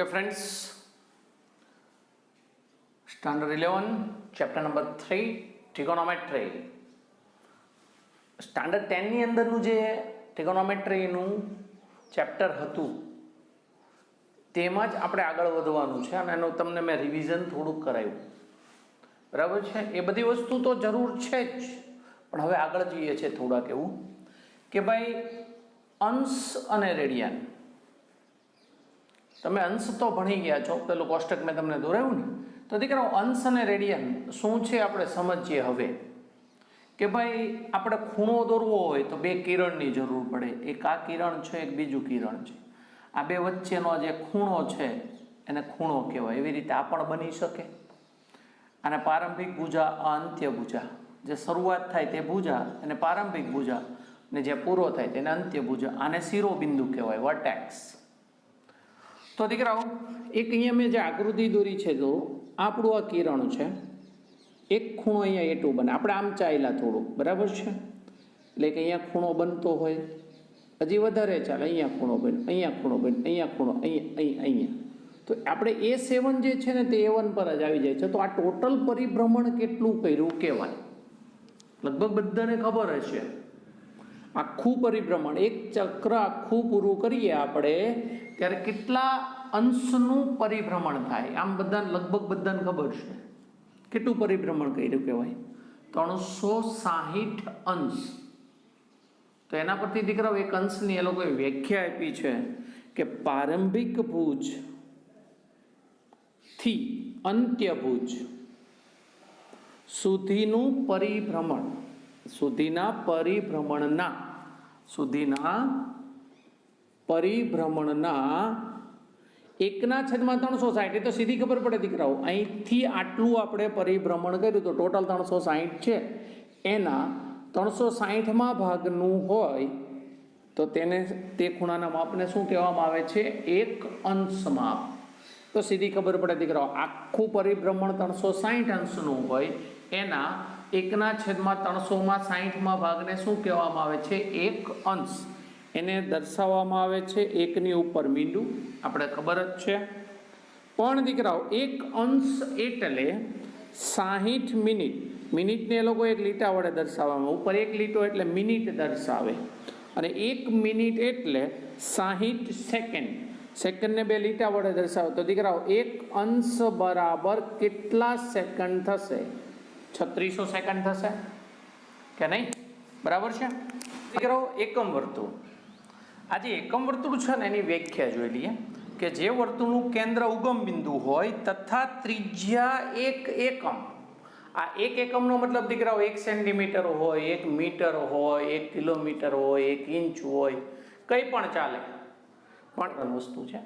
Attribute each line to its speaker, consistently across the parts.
Speaker 1: Okay, friends, Standard 11, Chapter number 3, Trigonometry. Standard 10ની અંદરનું જે ટ્રિગોનોમેટ્રીનું chapter હતું તેમાં જ આપણે આગળ વધવાનું છે અને એનું તમને મેં રિવિઝન થોડુંક કરાવ્યું, બરાબર છે. એ બધી વસ્તુ તો જરૂર છે જ, પણ હવે આગળ જઈએ છીએ થોડાક એવું કે ભાઈ અંશ અને રેડિયન. તમે અંશ તો ભણી ગયા છો, પેલું કોષ્ટક મેં તમને દોરાવ્યું ને, તો દીકરાઓ અંશ અને રેડિયન શું છે આપણે સમજીએ હવે. કે ભાઈ આપણે ખૂણો દોરવો હોય તો બે કિરણની જરૂર પડે, એક આ કિરણ છે, એક બીજું કિરણ છે. આ બે વચ્ચેનો જે ખૂણો છે એને ખૂણો કહેવાય. એવી રીતે આ પણ બની શકે. અને પ્રારંભિક ભુજા, અંત્ય ભુજા, જે શરૂઆત થાય તે ભુજા અને પ્રારંભિક ભુજા, ને જે પૂરો થાય તેને અંત્ય ભુજા. આને શિરોબિંદુ કહેવાય, વર્ટેક્સ. તો દીકરાઓ એક અહીંયા મેં જે આકૃતિ દોરી છે, તો આપણું આ કિરણ છે, એક ખૂણો અહીંયા એટું બને. આપણે આમ ચાલ્યા થોડુંક, બરાબર છે. એટલે કે અહીંયા ખૂણો બનતો હોય, હજી વધારે ચાલે, અહીંયા ખૂણો બને, અહીંયા ખૂણો બને, અહીંયા ખૂણો, અહીંયા. તો આપણે A7 જે છે ને તે A1 પર જ આવી જાય છે. તો આ ટોટલ પરિભ્રમણ કેટલું કર્યું કહેવાય. લગભગ બધાને ખબર હશે. આખું પરિભ્રમણ, એક ચક્ર આખું પૂરું કરીએ આપણે ત્યારે કેટલા અંશનું પરિભ્રમણ થાય. આમ બધાને લગભગ બધાને ખબર છે કેટલું પરિભ્રમણ કર્યું કહેવાય. 360 અંશ. તો એના પરથી દીકરાઓ એક અંશની એ લોકોએ વ્યાખ્યા આપી છે કે પ્રારંભિક ભુજ થી અંત્ય ભુજ સુધીનું પરિભ્રમણ, સુધીના પરિભ્રમણના 1/360. એ તો સીધી ખબર પડે દીકરાઓ. અહીંથી આટલું આપણે પરિભ્રમણ કર્યું તો ટોટલ 360 છે. એના 360માં ભાગનું હોય તો તેને તે ખૂણાના માપને શું કહેવામાં આવે છે? એક અંશ માપ. તો સીધી ખબર પડે દીકરાઓ, આખું પરિભ્રમણ 360 અંશનું હોય એના 1/360માં ભાગને શું કહેવામાં આવે છે? એક અંશ. એને દર્શાવવામાં આવે છે એકની ઉપર મીંડું, આપણે ખબર જ છે. પણ દીકરાઓ એક અંશ એટલે 60 મિનિટ. મિનિટને એ લોકો એક લીટા વડે દર્શાવવામાં, ઉપર એક લીટો એટલે મિનિટ દર્શાવે, અને 1 મિનિટ એટલે 60 સેકન્ડ. સેકન્ડને બે લીટા વડે દર્શાવે. તો દીકરાઓ એક અંશ બરાબર કેટલા સેકન્ડ થશે? 3600 સેકન્ડ થશે કે નહીં? બરાબર છે દીકરાઓ. એકમ વર્તુળ. આ જે એકમ વર્તુળ છે ને એની વ્યાખ્યા જોઈ લઈએ કે જે વર્તુળનું કેન્દ્ર ઉગમ બિંદુ હોય તથા ત્રિજ્યા 1 એકમ. આ 1 એકમનો મતલબ દીકરાઓ 1 સેન્ટીમીટર હોય, 1 મીટર હોય, 1 કિલોમીટર હોય, 1 ઇંચ હોય, કંઈ પણ ચાલે. પણ વસ્તુ છે,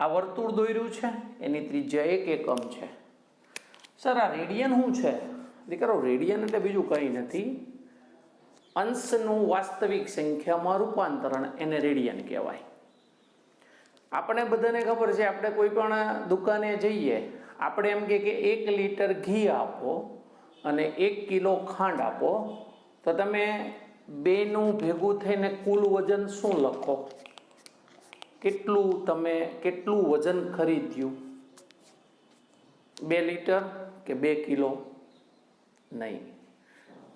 Speaker 1: આ વર્તુળ દોર્યું છે એની ત્રિજ્યા 1 એકમ છે. સર આ રેડિયન શું છે? દીકરાઓ રેડિયન એટલે બીજું કંઈ નથી, અંશનું વાસ્તવિક સંખ્યામાં રૂપાંતરણ, એને રેડિયન કહેવાય. આપણે બધાને ખબર છે, આપણે કોઈ પણ દુકાને જઈએ, આપણે એમ કે 1 લીટર ઘી આપો અને 1 કિલો ખાંડ આપો, તો તમે બેનું ભેગું થઈને કુલ વજન શું લખો? કેટલું વજન ખરીદ્યું? 2 લીટર કે 2 કિલો? નહીં,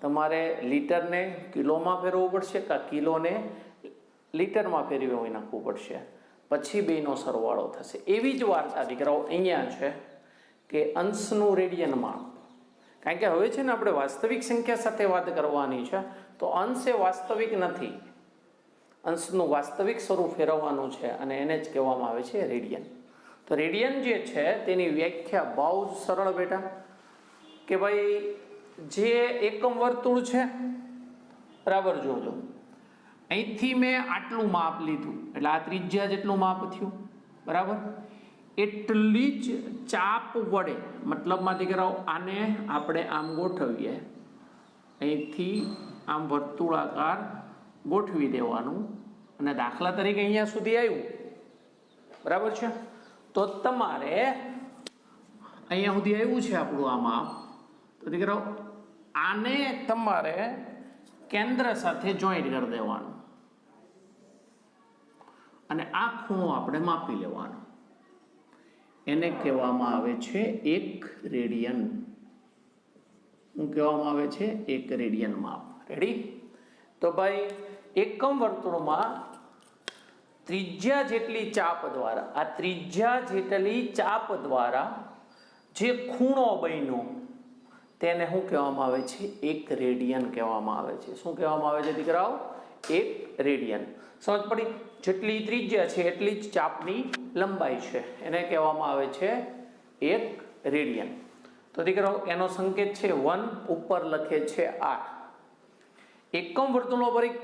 Speaker 1: તમારે લીટરને કિલોમાં ફેરવવું પડશે કે કિલોને લીટરમાં ફેરવી નાખવું પડશે, પછી બેનો સરવાળો થશે. એવી જ વાર્તા દીકરાઓ અહીંયા છે કે અંશનું રેડિયન માપ. કારણ કે હવે છે ને આપણે વાસ્તવિક સંખ્યા સાથે વાત કરવાની છે, તો અંશ એ વાસ્તવિક નથી, અંશનું વાસ્તવિક સ્વરૂપ ફેરવવાનું છે અને એને જ કહેવામાં આવે છે રેડિયન. તો રેડિયન જે છે તેની વ્યાખ્યા બહુ જ સરળ બેટા, કે ભાઈ જે એકમ વર્તુળ છે, બરાબર જોજો, અહીંથી મેં આટલું માપ લીધું એટલે આ ત્રિજ્યા જેટલું માપ થયું, બરાબર. એટલી જ ચાપ વડે, મતલબમાં દીકરાઓ આને આપણે આમ ગોઠવીએ, અહીંથી આમ વર્તુળાકાર ગોઠવી દેવાનું, અને દાખલા તરીકે અહીંયા સુધી આવ્યું, બરાબર છે. તો તમારે અહીંયા સુધી આવ્યું છે આપણું આ માપ, તો દીકરાઓ આને તમારે કેન્દ્ર સાથે જોઈન્ટ કરી દેવાનું અને આ ખૂણો આપણે માપી લેવાનો. એને કહેવામાં આવે છે 1 રેડિયન. શું કહેવામાં આવે છે? 1 રેડિયન માપ. રેડી? તો ભાઈ એકમ વર્તુળમાં ત્રિજ્યા જેટલી ચાપ દ્વારા, આ ત્રિજ્યા જેટલી ચાપ દ્વારા જે ખૂણો બન્યો તેને શું કહેવામાં આવે છે? 1 રેડિયન કહેવામાં આવે છે. શું કહેવામાં આવે છે દીકરાઓ? 1 રેડિયન. સમજ પડી? જેટલી ત્રિજ્યા છે એટલી જ ચાપની લંબાઈ છે, એને કહેવામાં આવે છે 1 રેડિયન. તો દીકરાઓ એનો સંકેત છે 1, ઉપર લખે છે r. એકમ વર્તુળનો પરિઘ,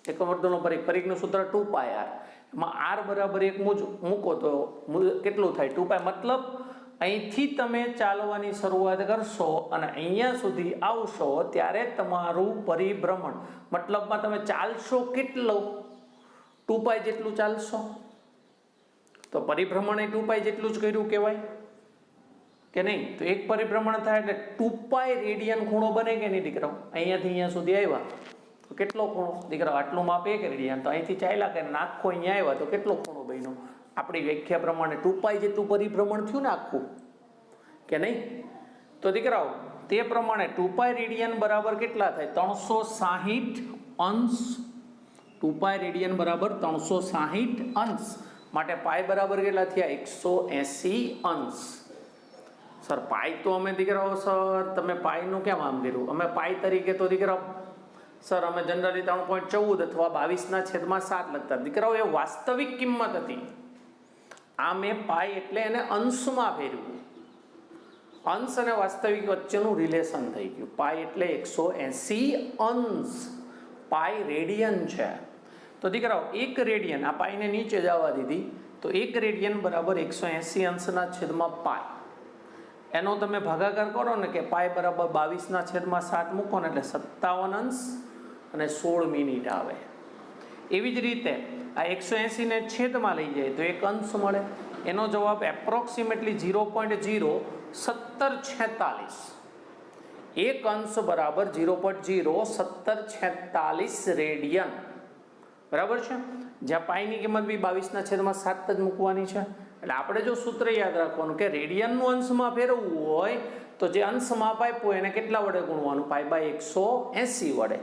Speaker 1: એકમ વર્તુળનો પરિઘનું સૂત્ર 2πr. એમાં r બરાબર 1 મૂકો તો કેટલું થાય? 2π. મતલબ અહીંથી તમે ચાલવાની શરૂઆત કરશો અને અહીંયા સુધી આવશો ત્યારે તમારું પરિભ્રમણ, મતલબમાં તમે ચાલશો કેટલું? 2π જેટલું ચાલશો. તો પરિભ્રમણ એ 2π જેટલું જ કર્યું કહેવાય કે નહીં? તો એક પરિભ્રમણ થાય એટલે 2π રેડિયન ખૂણો બને કે નહીં દીકરાઓ? અહીંયાથી અહીંયા સુધી આવ્યા તો કેટલો ખૂણો દીકરાઓ? આટલું માપ 1 રેડિયન. તો અહીંથી ચાલ્યા કે નાખો અહીંયા આવ્યા તો કેટલો ખૂણો બન્યો? આપણી વ્યાખ્યા પ્રમાણે 2π જેટલું પરિભ્રમણ થયું ને આખું, કે નહીં? તો દીકરાઓ તે પ્રમાણે 2π રેડિયન બરાબર કેટલા થાય? 360 અંશ. 2π રેડિયન બરાબર 360 અંશ. માટે પાઈ બરાબર કેટલા થયા? 180 અંશ. સર પાઈ તો અમે દીકરાઓ, સર તમે પાઈનું કેમ આમ કર્યું? અમે પાઈ તરીકે તો દીકરાઓ સર અમે જનરલી 3.14 અથવા 22/7 લખતા. દીકરાઓ એ વાસ્તવિક કિંમત હતી. આ મેં પાઈ એટલે એને અંશમાં ફેરવ્યું. અંશ અને વાસ્તવિક વચ્ચેનું રિલેશન થઈ ગયું. પાઈ એટલે 180 અંશ. પાઈ રેડિયન છે. તો દીકરાઓ 1 રેડિયન, આ પાઈને નીચે જવા દીધી તો 1 રેડિયન બરાબર 180 અંશના છેદમાં પાઈ. એનો તમે ભાગાકાર કરો ને કે પાઈ બરાબર 22/7 મૂકો ને એટલે 57 અંશ અને 16 મિનિટ આવે. એવી જ રીતે આ 180 ને છેદમાં લઈ જાય તો 1 અંશ મળે. એનો જવાબ એપ્રોક્સિમેટલી 0.01746. 1 અંશ બરાબર 0.01746 રેડિયન. બરાબર છે? જ્યાં પાઈની કિંમત બી 22/7 જ મૂકવાની છે. એટલે આપણે જો સૂત્ર યાદ રાખવાનું કે રેડિયનનું અંશમાં ફેરવવું હોય તો જે અંશમાં આપ્યું એને કેટલા વડે ગુણવાનું? π/180 વડે.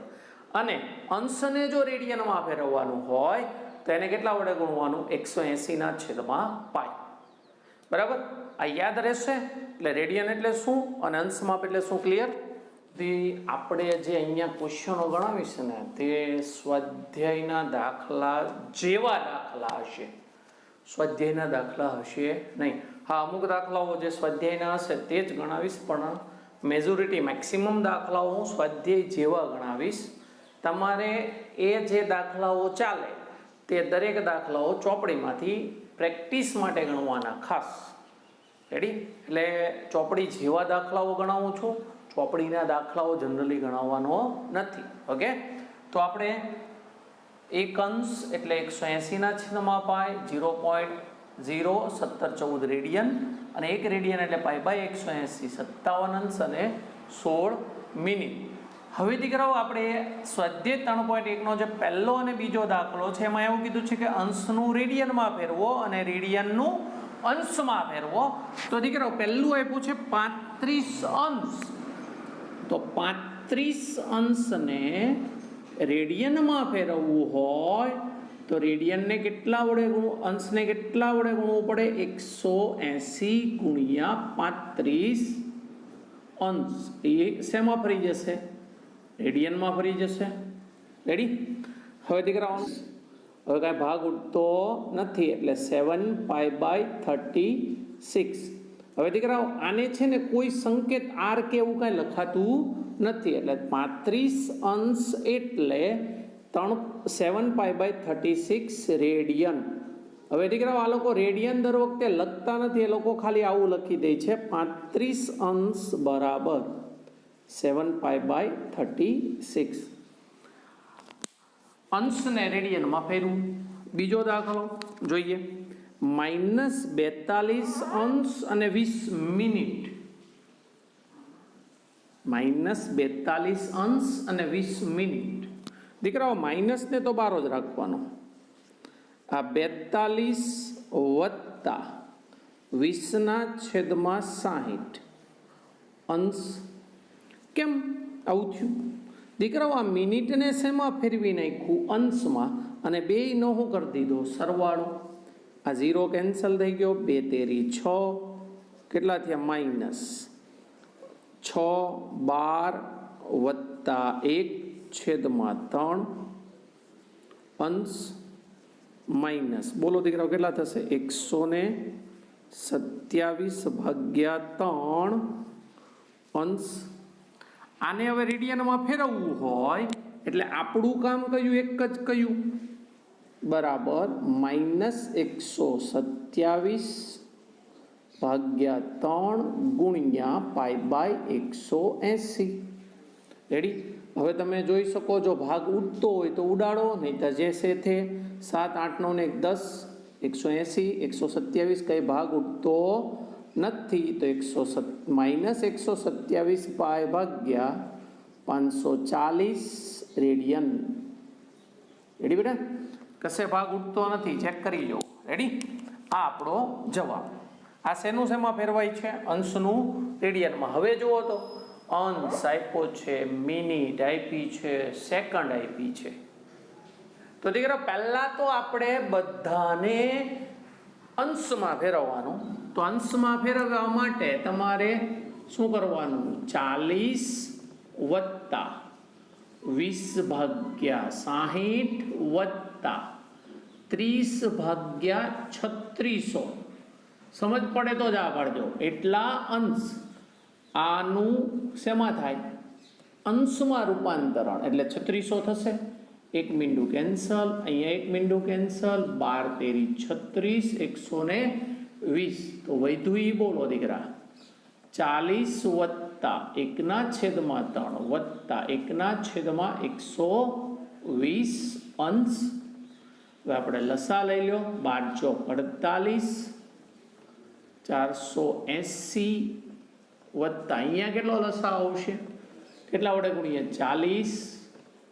Speaker 1: અને અંશને જો રેડિયનમાં ફેરવવાનું હોય તો એને કેટલા વડે ગુણવાનું? 180/π. બરાબર? આ યાદ રહેશે. એટલે રેડિયન એટલે શું અને અંશમાપ એટલે શું? ક્લિયર? આપણે જે અહીંયા ક્વેશ્ચનો ગણાવીશું ને તે સ્વાધ્યાયના દાખલા જેવા દાખલા હશે. સ્વાધ્યાયના દાખલા હશે નહીં. હા, અમુક દાખલાઓ જે સ્વાધ્યાયના હશે તે જ ગણાવીશ, પણ મેજોરિટી મેક્સિમમ દાખલાઓ હું સ્વાધ્યાય જેવા ગણાવીશ. તમારે એ જે દાખલાઓ ચાલે તે દરેક દાખલાઓ ચોપડીમાંથી પ્રેક્ટિસ માટે ગણવાના ખાસ. રેડી? એટલે ચોપડી જેવા દાખલાઓ ગણાવું છું, ચોપડીના દાખલાઓ જનરલી ગણાવવાનો નથી. ઓકે? તો આપણે 1 અંશ એટલે 180/π, 0.01714 રેડિયન, અને 1 રેડિયન એટલે π/180, 57 અંશ અને 16 મિનિટ. હવે દીકરાઓ આપણે સ્વાધ્યાય 3.1નો જે પહેલો અને બીજો દાખલો છે એમાં એવું કીધું છે કે અંશનું રેડિયનમાં ફેરવો અને રેડિયનનું અંશમાં ફેરવો. તો દીકરાઓ પહેલું આપ્યું છે 35 અંશ. તો 35 અંશને રેડિયનમાં ફેરવવું હોય તો રેડિયનને કેટલા વડે ગુણવું? અંશને કેટલા વડે ગુણવું પડે? 180 ગુણ્યા 35 અંશ. એ શેમાં ફરી જશે? રેડિયનમાં ફરી જશે. રેડી? હવે દીકરા હવે કાંઈ ભાગ ઉઠતો નથી એટલે 7π/36. હવે દીકરાઓ આને છે ને કોઈ સંકેત આર કે એવું કાંઈ લખાતું નથી. એટલે 35 અંશ એટલે 7π/36 રેડિયન. હવે દીકરાઓ આ લોકો રેડિયન દર વખતે લખતા નથી, એ લોકો ખાલી આવું લખી દે છે 35 અંશ બરાબર 7π/36. અંશને રેડિયનમાં ફેરવું. બીજો દાખલો જોઈએ. -42 અંશ અને 20 મિનિટ. -42 અંશ અને 20 મિનિટ. દીકરાઓ માઇનસને તો બારો જ રાખવાનો. આ 42 વત્તા 20/60 અંશ. કેમ આવું થયું દીકરાઓ? આ મિનિટને શેમાં ફેરવી નાખ્યું? અંશમાં. અને બેયનો શું કરી દીધો? સરવાળો. આ 0 કેન્સલ થઈ ગયો. 2 તેરી 6. કેટલા થયા? -6 -12 + 1/3 અંશ માઇનસ. બોલો દીકરાઓ કેટલા થશે? 127/3 અંશ. આને હવે રેડિયનમાં ફેરવવું હોય એટલે આપણું કામ કયું? એક જ કયું? બરાબર -127/3 × π/180. રેડી? હવે તમે જોઈ શકો જો ભાગ ઉડતો હોય તો ઉડાડો, નહીં તો જે છે તે 7 8 9 ને 10 180 127 કઈ ભાગ ઉડતો નથી તો -127 π/540 રેડિયન. રેડી બેટા? કશે ભાગ ઉડતો નથી, ચેક કરી લો. રેડી? આ આપણો જવાબ. આ શેનું શેમાં ફેરવાય છે? અંશનું રેડિયનમાં. હવે જુઓ તો અંશ આપ્યો છે, મિનિટ આપી છે, સેકન્ડ આપી છે. તો દીકરા પહેલા તો આપણે બધાને અંશમાં ફેરવવાનું. તો અંશમાં ફેરવવા માટે તમારે શું કરવાનું? 40 + 20/60 + 30/3600. સમજ પડે તો જ આ પાડજો. એટલા અંશ. આનું શેમાં થાય? અંશમાં રૂપાંતરણ. એટલે 3600 થશે. 1 મીંડું કેન્સલ, અહીંયા 1 મીંડું કેન્સલ. 12 તેરી 36 120. તો વધ્યું ઈ બોલો દીકરા 40 + 1/3 + 1/120 અંશ. હવે આપણે લસા લઈ લો. 12 × 48 480 વત્તા અહીંયા કેટલો લસા આવશે? કેટલા વડે ગુણીએ? 40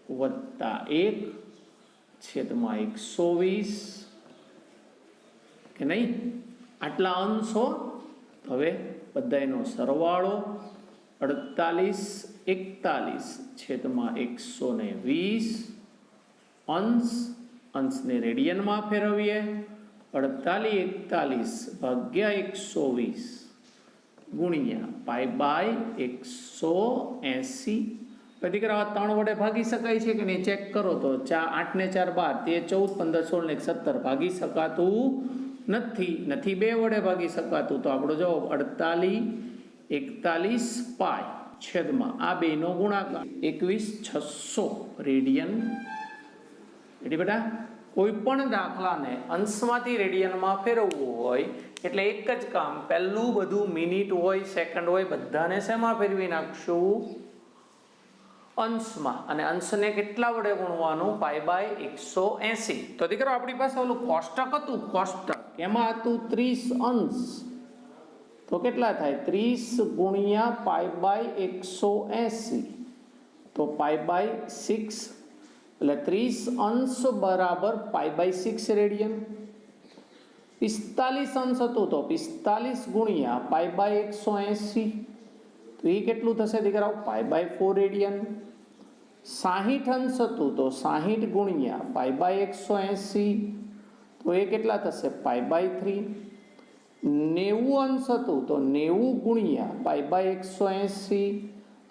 Speaker 1: + 1/120 કે નહીં? આટલા અંશો. હવે બધાનો સરવાળો 48 41 120 અંશ. અંશને રેડિયનમાં ફેરવીએ. 48 41/120 π/180. પછી દીકરા 3 વડે ભાગી શકાય છે કે નહીં? ચેક કરો તો 8 ને 4 12 13 14 15 16 ને 17 ભાગી શકાતું નથી. 2 વડે ભાગી શકાતું. તો આપણો જવાબ 48 41 π/ આ બેનો ગુણાકાર 21600 રેડિયન. રેડી બેટા? કોઈ પણ દાખલાને અંશમાંથી રેડિયનમાં ફેરવવું હોય એટલે એક જ કામ. પહેલું બધું મિનિટ હોય, સેકન્ડ હોય, બધાને શેમાં ફેરવી નાખશું? અંશમાં. અને અંશને કેટલા વડે ગુણવાનું? π/180. તો દીકરો આપણી પાસે ઓલું કોષ્ટક હતું. કોષ્ટક એમાં હતું 30 અંશ. તો કેટલા થાય? 30 × π/180. તો π/6 એટલે 30 અંશ બરાબર π/6 રેડિયન. 45 અંશ હતું તો 45 × π/180. તો એ કેટલું થશે દીકરાઓ? π/4 રેડિયન. 60 અંશ હતું તો 60 × π/180. તો એ કેટલા થશે? π/3. 90 અંશ હતું તો 90 × π/180.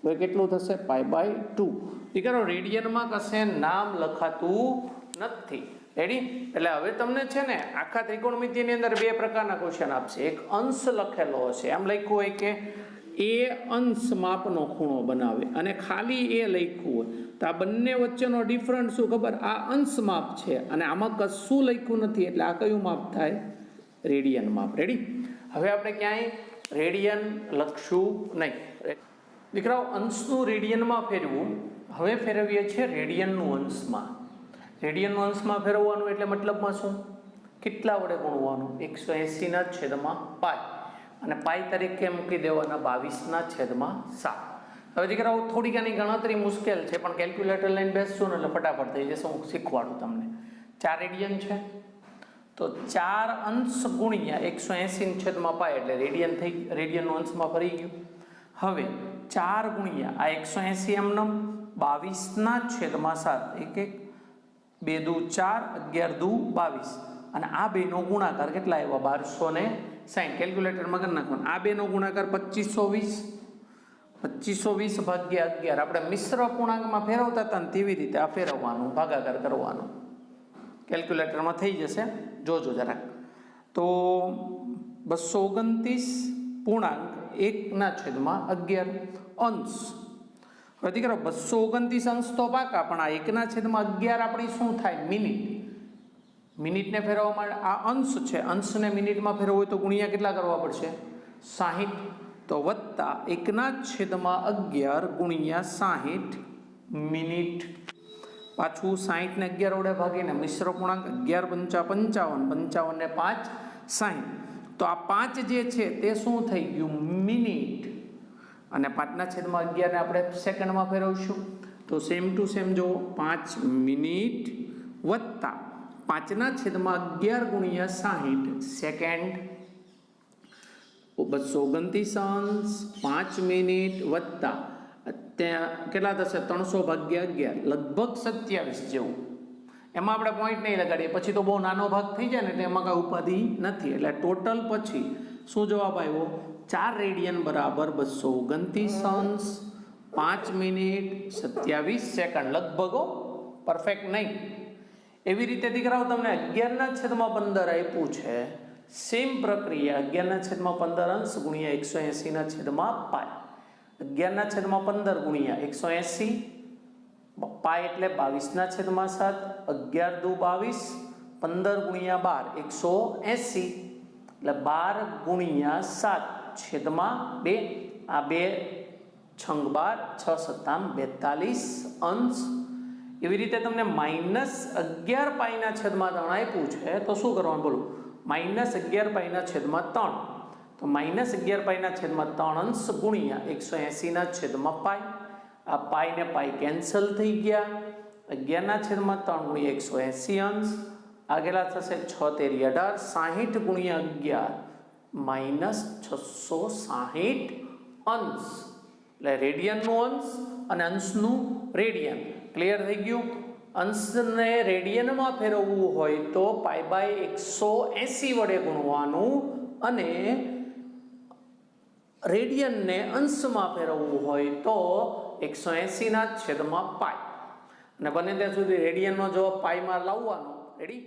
Speaker 1: તો એ કેટલું થશે? π/2. દીકરો રેડિયનમાં કશે નામ લખાતું નથી. રેડી? એટલે હવે તમને છે ને આખા ત્રિકોણમિતિની અંદર 2 પ્રકારના ક્વેશ્ચન આપશે. એક અંશ લખેલો હશે, એમ લખ્યું હોય કે એ અંશ માપનો ખૂણો બનાવે, અને ખાલી એ લખ્યું હોય તો આ બંને વચ્ચેનો ડિફરન્સ શું ખબર? આ અંશ માપ છે અને આમાં કશું લખ્યું નથી. એટલે આ કયું માપ થાય? રેડિયન માપ. રેડી? હવે આપણે ક્યાંય રેડિયન લખશું નહીં. દીકરાઓ અંશનું રેડિયનમાં ફેરવું. હવે ફેરવીએ છીએ રેડિયનનું અંશમાં. રેડિયનનું અંશમાં ફેરવવાનું એટલે મતલબમાં શું? કેટલા વડે ગુણવાનું? 180/π. અને પાઈ તરીકે મૂકી દેવાના 22/7. હવે દીકરાઓ થોડીક આની ગણતરી મુશ્કેલ છે, પણ કેલ્ક્યુલેટર લઈને બેસશું ને એટલે ફટાફટ થઈ જશે. હું શીખવાડું તમને. 4 રેડિયન છે તો 4 અંશ ગુણ્યા 180 છેદમાં પાય એટલે રેડિયન થઈ રેડિયનનું અંશમાં ફરી ગયું. હવે 4 ગુણ્યા આ 180 એમનેમ 22 છેદમાં 7 1 1 2 દુ 4 11 દુ 22 અને આ બેનો ગુણાકાર કેટલા આવ્યા 1260. કેલ્ક્યુલેટરમાં કરી નાખવાનું. આ બેનો ગુણાકાર 2520 ભાગ્યા 11. આપણે મિશ્ર પૂર્ણાંકમાં ફેરવતા હતા ને તેવી રીતે આ ફેરવવાનું, ભાગાકાર કરવાનું. કેલ્ક્યુલેટરમાં થઈ જશે, જોજો જરાક. તો 229 પૂર્ણાંક 1/11 અંશ. હવે દીકરો 229 અંશ તો પાકા, પણ આ 1/11 આપણી શું થાય? મિનિટ. મિનિટને ફેરવવા માટે આ અંશ છે, અંશને મિનિટમાં ફેરવવું હોય તો ગુણ્યા કેટલા કરવા પડશે? 60. તો વત્તા 1/11 ગુણ્યા 60 મિનિટ. પાછું 60 ને 11 વડે ભાગીને મિશ્ર પૂર્ણાંક 11 × 55 55 ને 5 60. તો આ 5 જે છે તે શું થઈ ગયું? મિનિટ. અને 5/11 ને આપણે સેકન્ડમાં ફેરવશું. તો સેમ ટુ સેમ જો 5 મિનિટ વત્તા 5/11 ગુણ્યા 60 સેકન્ડ. 229 અંશ 5 મિનિટ વત્તા ત્યાં કેટલા થશે? 300/11 લગભગ 27 જેવું. એમાં આપણે પોઈન્ટ નહીં લગાડીએ, પછી તો બહુ નાનો ભાગ થઈ જાય ને એટલે એમાં કાંઈ ઉપાધિ નથી. એટલે ટોટલ પછી શું જવાબ આવ્યો? 4 રેડિયન બરાબર 229 અંશ 5 મિનિટ 27 સેકન્ડ. લગભગ પરફેક્ટ નહીં. એવી રીતે દીકરાઓ તમને 11/15 આપ્યું છે. સેમ પ્રક્રિયા 11/15 અંશ ગુણ્યા 180 પાય. 11/15 ગુણ્યા 180 પાય એટલે 22/7 11 દુ 22 15 ગુણ્યા 12 180 એટલે 12 ગુણ્યા 7 છેદમાં 2. આ 2 છંગ 12 6 સત્તામ 42 અંશ. એવી રીતે તમને -11 પાયના છેદમાં 3 આપ્યું છે તો શું કરવાનું બોલો? -11 પાયના છેદમાં 3. તો -11 પાયના છેદમાં 3 અંશ ગુણ્યા 180 પાય. આ પાય ને પાય કેન્સલ થઈ ગયા. 11/3 ગુણ્યા 180 અંશ. આગેલા થશે 6 તેરી 18 60 ગુણ્યા 11 -660 અંશ. એટલે રેડિયનનું અંશ અને અંશનું રેડિયન. ક્લિયર થઈ ગયું? અંશને રેડિયનમાં ફેરવવું હોય તો π/180 વડે ગુણવાનું અને રેડિયનને અંશમાં ફેરવવું હોય તો 180 પાય. અને બને ત્યાં સુધી રેડિયનનો જવાબ પાયમાં લાવવાનો. રેડી?